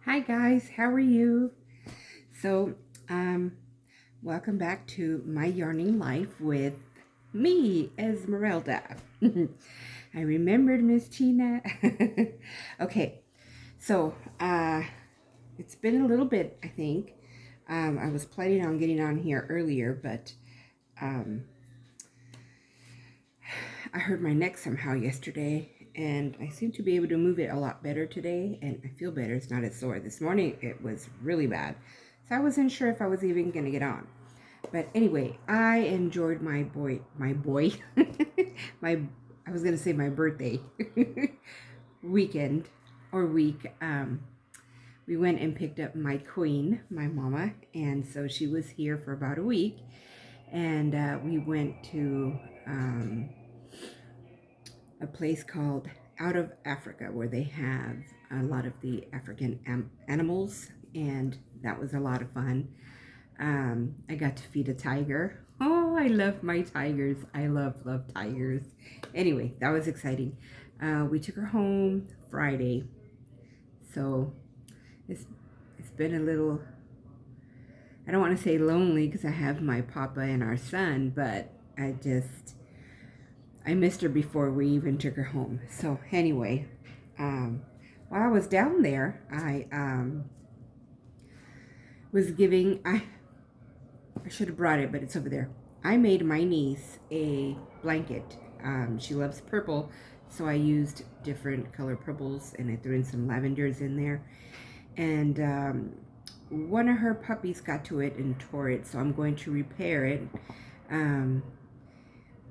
Hi guys, how are you? So, welcome back to my yarning life with me, Esmeralda. I remembered Miss Tina. Okay, so it's been a little bit, I think. I was planning on getting on here earlier, but I hurt my neck somehow yesterday, and I seem to be able to move it a lot better today, and I feel better. It's not as sore. This morning it was really bad, so I wasn't sure if I was even going to get on. But anyway, I enjoyed my my, I was going to say my birthday weekend or week. We went and picked up my queen, my mama, and so she was here for about a week, and we went to a place called Out of Africa, where they have a lot of the African animals, and that was a lot of fun. I got to feed a tiger. Oh, I love my tigers. I love tigers. Anyway, that was exciting. We took her home Friday, so it's been a little, I don't want to say lonely because I have my papa and our son, but I missed her before we even took her home. So anyway, while I was down there, I was giving, I should have brought it, but it's over there. I made my niece a blanket. She loves purple, so I used different color purples, and I threw in some lavenders in there. And one of her puppies got to it and tore it, so I'm going to repair it.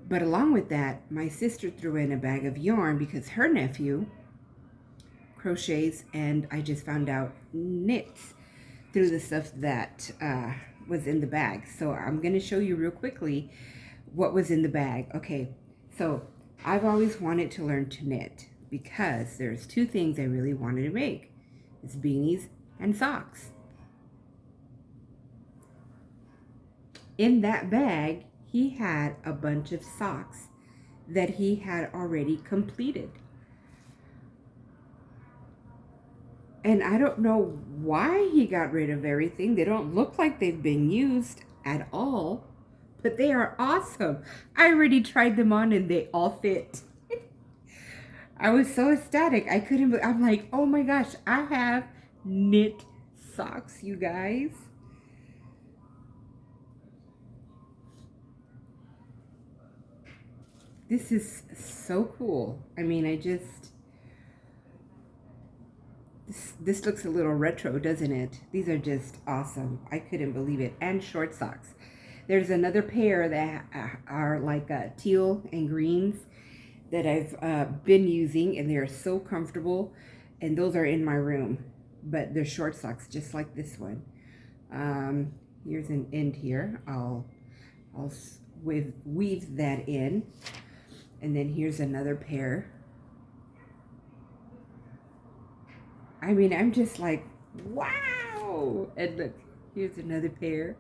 But along with that, my sister threw in a bag of yarn because her nephew crochets, and I just found out knits through the stuff that was in the bag. So I'm going to show you real quickly what was in the bag. Okay, so I've always wanted to learn to knit because there's two things I really wanted to make. It's beanies and socks. In that bag, he had a bunch of socks that he had already completed. And I don't know why he got rid of everything. They don't look like they've been used at all, but they are awesome. I already tried them on and they all fit. I was so ecstatic. I'm like, oh my gosh, I have knit socks, you guys. This is so cool. I mean, this looks a little retro, doesn't it? These are just awesome. I couldn't believe it. And short socks. There's another pair that are like teal and greens that I've been using, and they're so comfortable, and those are in my room. But they're short socks, just like this one. Here's an end here. I'll weave that in, and then here's another pair. I mean, I'm just like, wow! And look, here's another pair.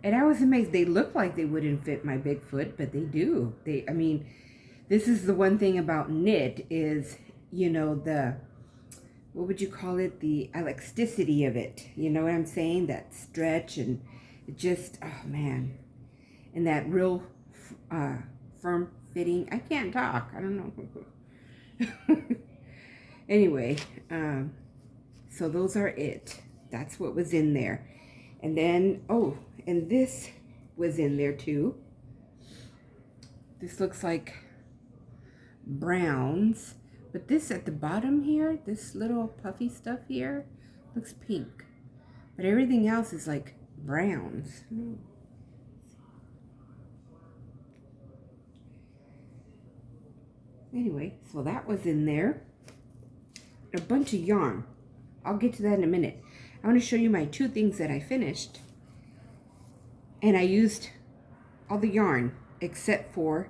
And I was amazed. They look like they wouldn't fit my big foot, but they do. I mean, this is the one thing about knit is, you know, what would you call it? The elasticity of it. You know what I'm saying? That stretch, and it just, oh man. And that real firm fitting. I can't talk. I don't know. Anyway, so those are it. That's what was in there. And then, oh, and this was in there too. This looks like browns, but this at the bottom here, this little puffy stuff here, looks pink. But everything else is like browns. Anyway, so that was in there. A bunch of yarn. I'll get to that in a minute. I want to show you my two things that I finished. And I used all the yarn except for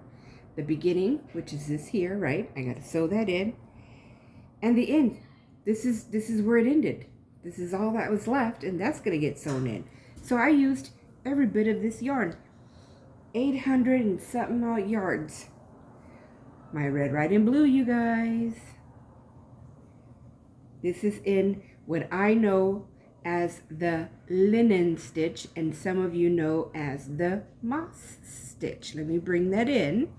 the beginning, which is this here, right? I got to sew that in. And the end. This is where it ended. This is all that was left, and that's going to get sewn in. So I used every bit of this yarn. 800 and something odd yards. My red, white, and blue, you guys. This is in what I know as the linen stitch, and some of you know as the moss stitch. Let me bring that in.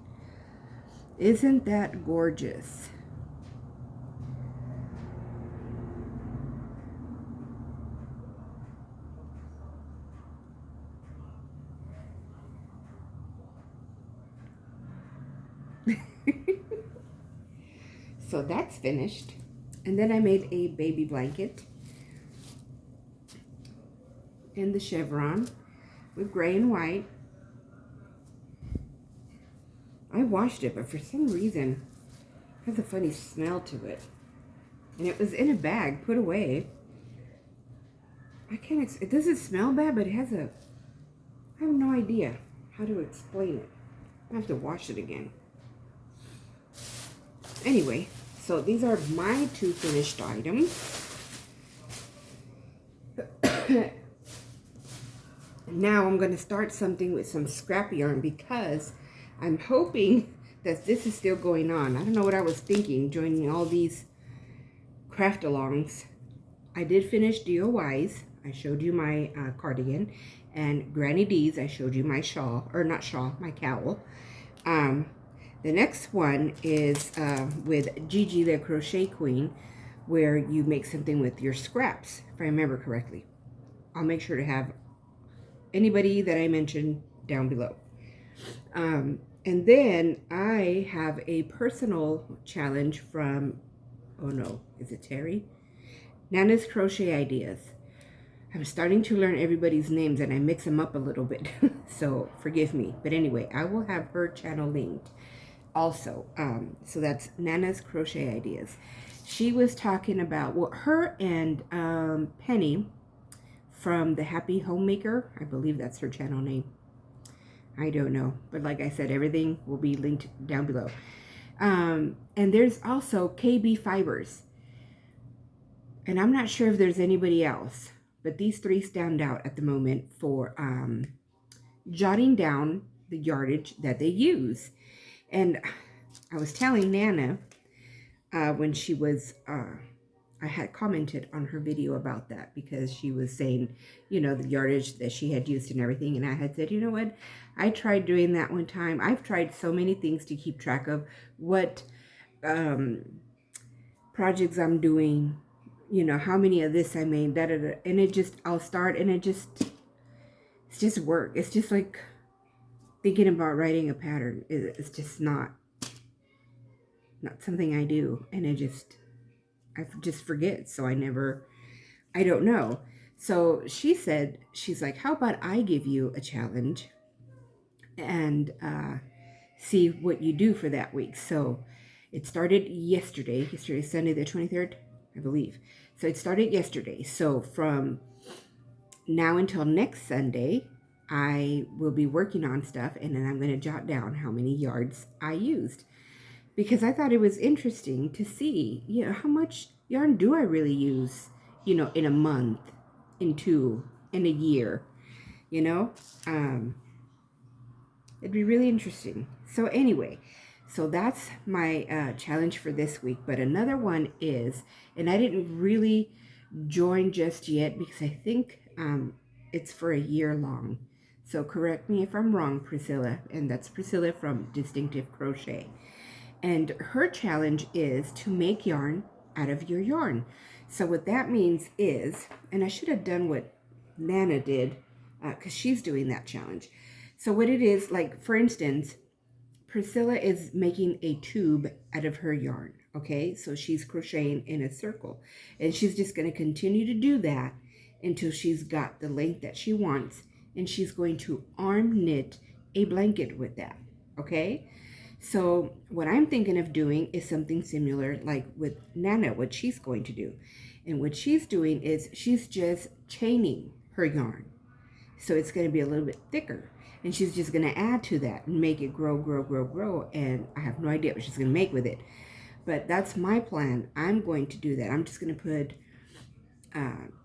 Isn't that gorgeous? So that's finished. And then I made a baby blanket in the chevron with gray and white. I washed it, but for some reason it has a funny smell to it. And it was in a bag put away. It doesn't smell bad, but it has I have no idea how to explain it. I have to wash it again. Anyway, so these are my 2 finished items. Now I'm going to start something with some scrap yarn because I'm hoping that this is still going on. I don't know what I was thinking joining all these craft alongs. I did finish DOYs. I showed you my cardigan, and GrannyDee's. I showed you my shawl, or not shawl, my cowl. The next one is with Gigi the Crochet Queen, where you make something with your scraps, if I remember correctly. I'll make sure to have anybody that I mentioned down below. And then I have a personal challenge from, oh no, is it Terry? Nana's Crochet Ideas. I'm starting to learn everybody's names and I mix them up a little bit, so forgive me. But anyway, I will have her channel linked also. So that's Nana's Crochet Ideas. She was talking about, well, her and Penny from the Happy Homemaker, I believe that's her channel name. I don't know, but like I said, everything will be linked down below. And there's also KB Fibers. And I'm not sure if there's anybody else, but these 3 stand out at the moment for jotting down the yardage that they use. And I was telling Nana when she was, I had commented on her video about that because she was saying, you know, the yardage that she had used and everything. And I had said, you know what, I tried doing that one time. I've tried so many things to keep track of what projects I'm doing, you know, how many of this I made, da, da, da. And it just, I'll start and it's just work. It's just like thinking about writing a pattern. It's just not something I do. And I just forget. So I don't know. So she said, she's like, how about I give you a challenge and see what you do for that week. So it started yesterday. Yesterday's Sunday the 23rd, I believe. So it started yesterday. So from now until next Sunday, I will be working on stuff, and then I'm going to jot down how many yards I used. Because I thought it was interesting to see, you know, how much yarn do I really use, you know, in a month, in a year, you know? It'd be really interesting. So anyway, so that's my challenge for this week. But another one is, and I didn't really join just yet because I think it's for a year long. So correct me if I'm wrong, Pricilla. And that's Pricilla from Distinctive Crochet. And her challenge is to make yarn out of your yarn. So what that means is, and I should have done what Nana did because she's doing that challenge. So what it is, like for instance, Pricilla is making a tube out of her yarn, okay? So she's crocheting in a circle. And she's just going to continue to do that until she's got the length that she wants. And she's going to arm knit a blanket with that, okay? So what I'm thinking of doing is something similar like with Nana, what she's going to do. And what she's doing is she's just chaining her yarn. So it's going to be a little bit thicker. And she's just going to add to that and make it grow, grow, grow, grow. And I have no idea what she's going to make with it. But that's my plan. I'm going to do that. I'm just going to put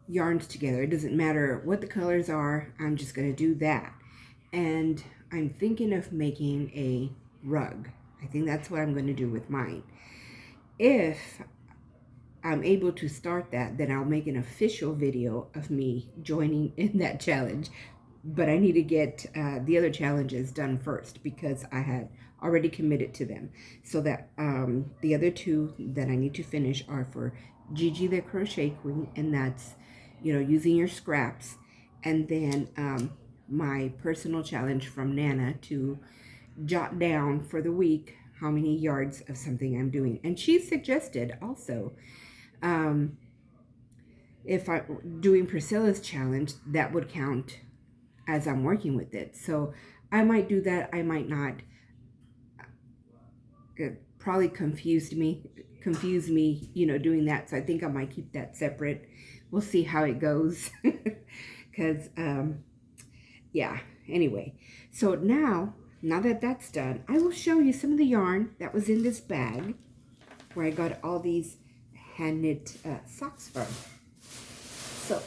yarns together. It doesn't matter what the colors are. I'm just going to do that. And I'm thinking of making a rug. I think that's what I'm going to do with mine. If I'm able to start that, then I'll make an official video of me joining in that challenge. But I need to get the other challenges done first because I had already committed to them. So that the other two that I need to finish are for Gigi the Crochet Queen, and that's, you know, using your scraps. And then my personal challenge from Nana to jot down for the week how many yards of something I'm doing. And she suggested also, if I'm doing Priscilla's challenge, that would count as I'm working with it. So I might do that, I might not. It probably confuse me, you know, doing that. So I think I might keep that separate. We'll see how it goes. Because, yeah, anyway. So now that that's done, I will show you some of the yarn that was in this bag where I got all these hand knit socks from. So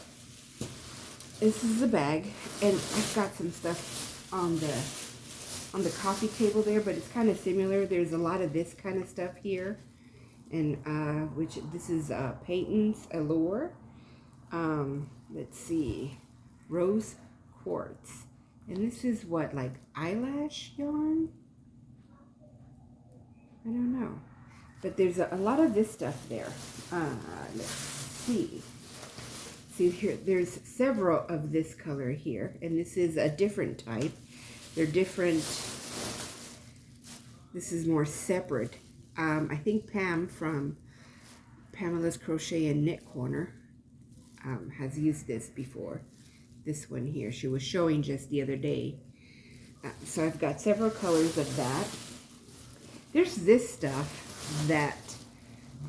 this is the bag, and I've got some stuff on the coffee table there, but it's kind of similar. There's a lot of this kind of stuff here, and which this is Peyton's Allure. Let's see, rose quartz, and this is what, like eyelash yarn? I don't know, but there's a lot of this stuff there. Let's see. See here, there's several of this color here, and this is a different type. They're different. This is more separate. I think Pam from Pamela's Crochet and Knit Corner has used this before. This one here, she was showing just the other day. So I've got several colors of that. There's this stuff that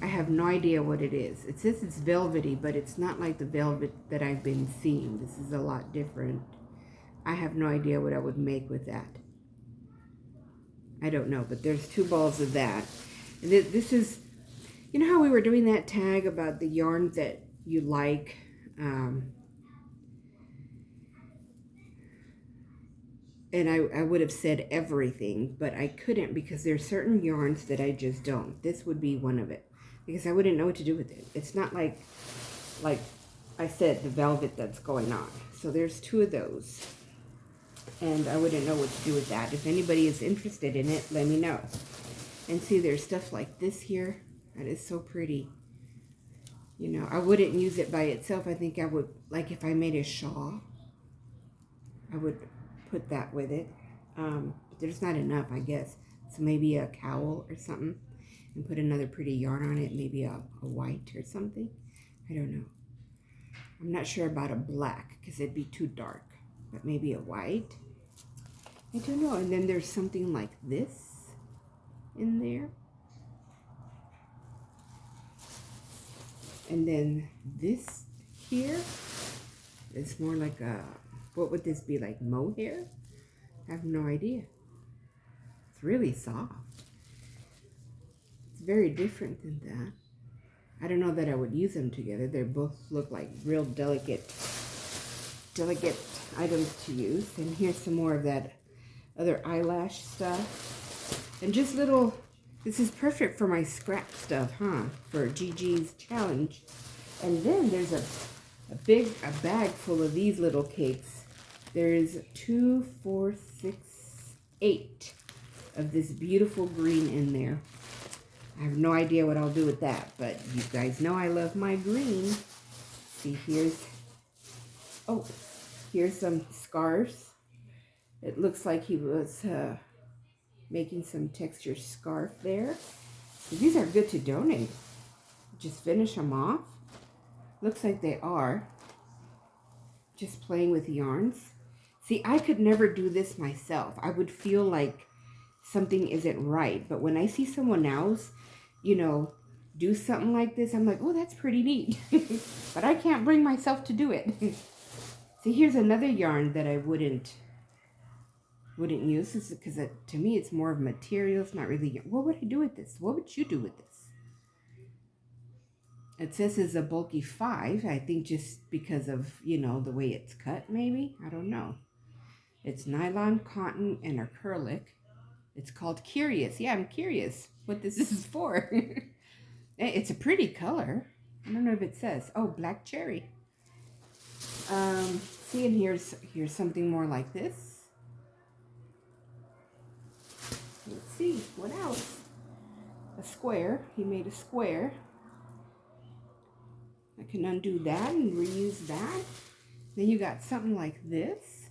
I have no idea what it is. It says it's velvety, but it's not like the velvet that I've been seeing. This is a lot different. I have no idea what I would make with that. I don't know, but there's 2 balls of that. And this is, you know how we were doing that tag about the yarn that you like? And I would have said everything, but I couldn't because there's certain yarns that I just don't. This would be one of it, because I wouldn't know what to do with it. It's not like I said, the velvet that's going on. So there's 2 of those, and I wouldn't know what to do with that. If anybody is interested in it, let me know. And see, there's stuff like this here that is so pretty. You know, I wouldn't use it by itself. I think I would, like if I made a shawl, I would put that with it. But there's not enough, I guess. So maybe a cowl or something, and put another pretty yarn on it, maybe a white or something. I don't know. I'm not sure about a black because it'd be too dark, but maybe a white. I don't know. And then there's something like this in there. And then this here is more like a, what would this be, like mohair? I have no idea. It's really soft. It's very different than that. I don't know that I would use them together. They both look like real delicate items to use. And here's some more of that other eyelash stuff. And just little, this is perfect for my scrap stuff, huh? For Gigi's challenge. And then there's a bag full of these little cakes. There's 2, 4, 6, 8 of this beautiful green in there. I have no idea what I'll do with that, but you guys know I love my green. See, here's some scarves. It looks like he was making some texture scarf there. So these are good to donate. Just finish them off. Looks like they are. Just playing with yarns. See, I could never do this myself. I would feel like something isn't right. But when I see someone else, you know, do something like this, I'm like, oh, that's pretty neat. But I can't bring myself to do it. See, here's another yarn that I wouldn't use. This is because to me, it's more of materials, not really yarn. What would I do with this? What would you do with this? It says it's a bulky 5. I think just because of, you know, the way it's cut, maybe. I don't know. It's nylon, cotton, and acrylic. It's called Curious. Yeah, I'm curious what this is for. It's a pretty color. I don't know if it says. Oh, black cherry. See, and here's something more like this. Let's see, what else? A square. He made a square. I can undo that and reuse that. Then you got something like this.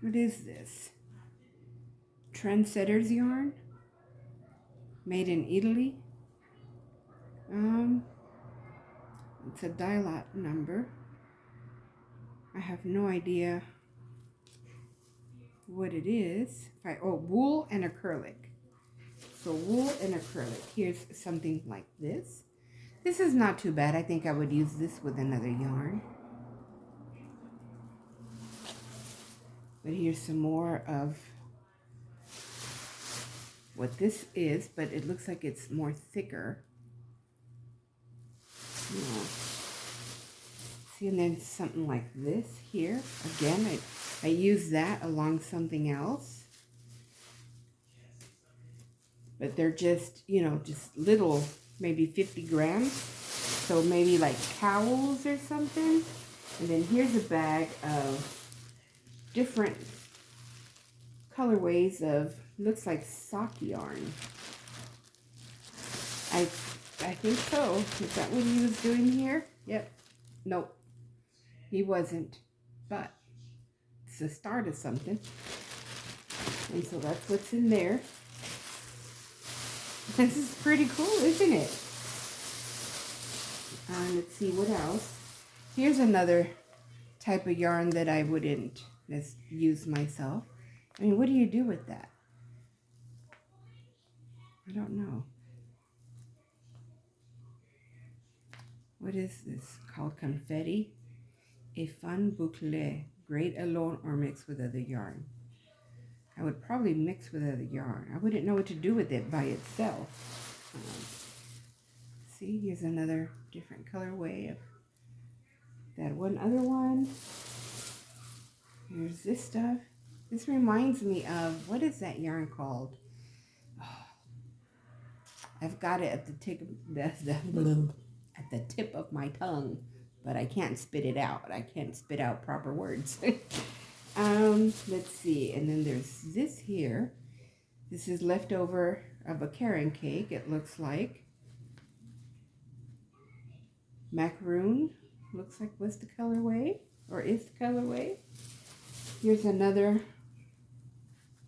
What is this? Trendsetters yarn. Made in Italy. It's a die-lot number. I have no idea what it is. Oh, wool and acrylic. So wool and acrylic. Here's something like this. This is not too bad. I think I would use this with another yarn. But here's some more of what this is, but it looks like it's more thicker. Yeah. See, and then something like this here. Again, I use that along something else. But they're just, you know, just little, maybe 50 grams. So maybe like cowls or something. And then here's a bag of different colorways of, looks like sock yarn. I think so. Is that what he was doing here? Yep. Nope. He wasn't. But it's the start of something. And so that's what's in there. This is pretty cool, isn't it? Let's see what else. Here's another type of yarn that I wouldn't just use myself. I mean, what do you do with that? I don't know. What is this? Called confetti. A fun boucle. Great alone or mixed with other yarn. I would probably mix with other yarn. I wouldn't know what to do with it by itself. See, here's another different colorway of that one other one. Here's this stuff. This reminds me of, what is that yarn called? Oh, I've got it at the tip of my tongue, but I can't spit it out. I can't spit out proper words. Let's see. And then there's this here. This is leftover of a carrot cake, it looks like. Macaroon, looks like was the colorway, or is the colorway. Here's another.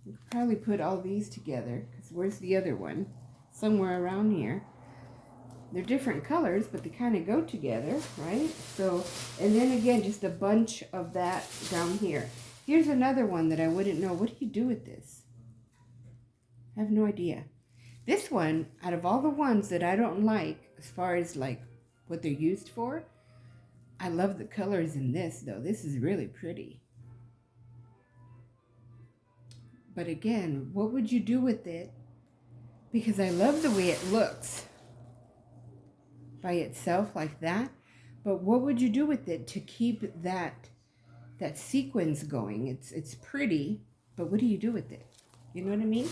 We could probably put all these together, because where's the other one? Somewhere around here. They're different colors, but they kind of go together, right? So, and then again, just a bunch of that down here. Here's another one that I wouldn't know. What do you do with this? I have no idea. This one, out of all the ones that I don't like, as far as like what they're used for, I love the colors in this, though. This is really pretty. But again, what would you do with it? Because I love the way it looks by itself like that. But what would you do with it to keep that sequence going? It's pretty, but what do you do with it? You know what I mean?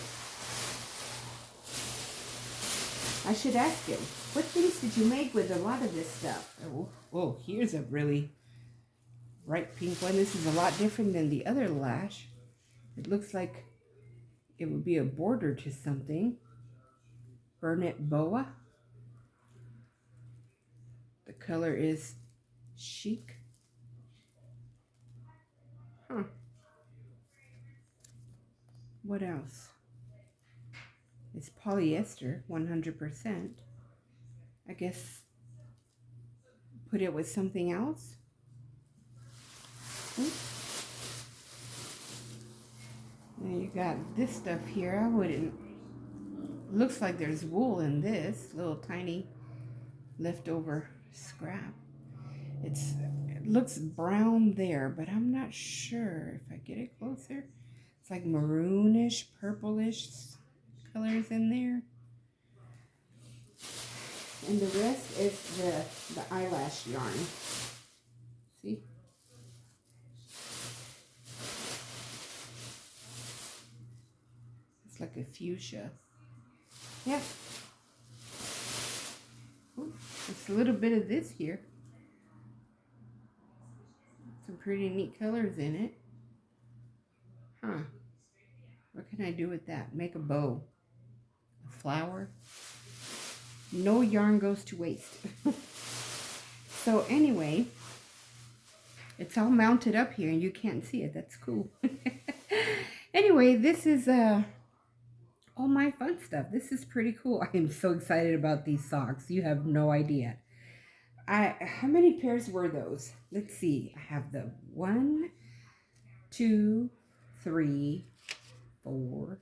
I should ask him, what things did you make with a lot of this stuff? Oh, here's a really bright pink one. This is a lot different than the other lash. It looks like it would be a border to something. Burnet boa. The color is chic. Huh. What else? It's polyester, 100%. I guess put it with something else. Now you got this stuff here. I wouldn't. Looks like there's wool in this little tiny leftover scrap. It looks brown there, but I'm not sure. If I get it closer, it's like maroonish, purplish colors in there. And the rest is the eyelash yarn. See? It's like a fuchsia. Yeah. Ooh, just a little bit of this here. Some pretty neat colors in it. Huh. What can I do with that? Make a bow. A flower. No yarn goes to waste. So anyway, it's all mounted up here and you can't see it. That's cool. Anyway, this is all my fun stuff. This is pretty cool. I am so excited about these socks. You have no idea. How many pairs were those? Let's see. I have the 1, 2, 3, 4,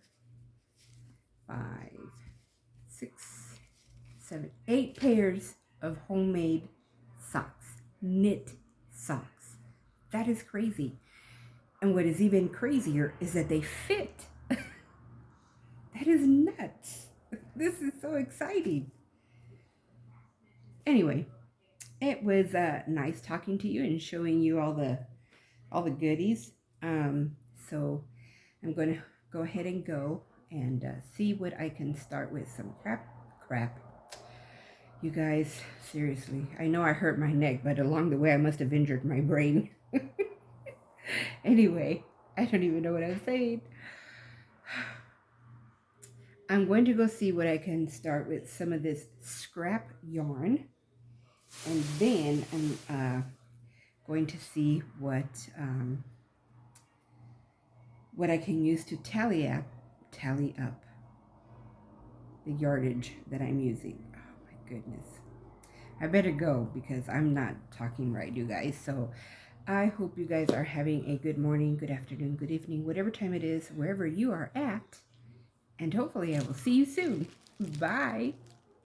5, 6, 7, 8 pairs of homemade socks. Knit socks. That is crazy. And what is even crazier is that they fit. That is nuts. This is so exciting. Anyway, it was nice talking to you and showing you all the goodies. So I'm going to go ahead and go and see what I can start with. Some crap. You guys, seriously, I know I hurt my neck, but along the way I must have injured my brain. Anyway, I don't even know what I'm saying. I'm going to go see what I can start with some of this scrap yarn. And then I'm going to see what I can use to tally up the yardage that I'm using. Oh my goodness. I better go because I'm not talking right, you guys. So I hope you guys are having a good morning, good afternoon, good evening, whatever time it is, wherever you are at. And hopefully I will see you soon. Bye.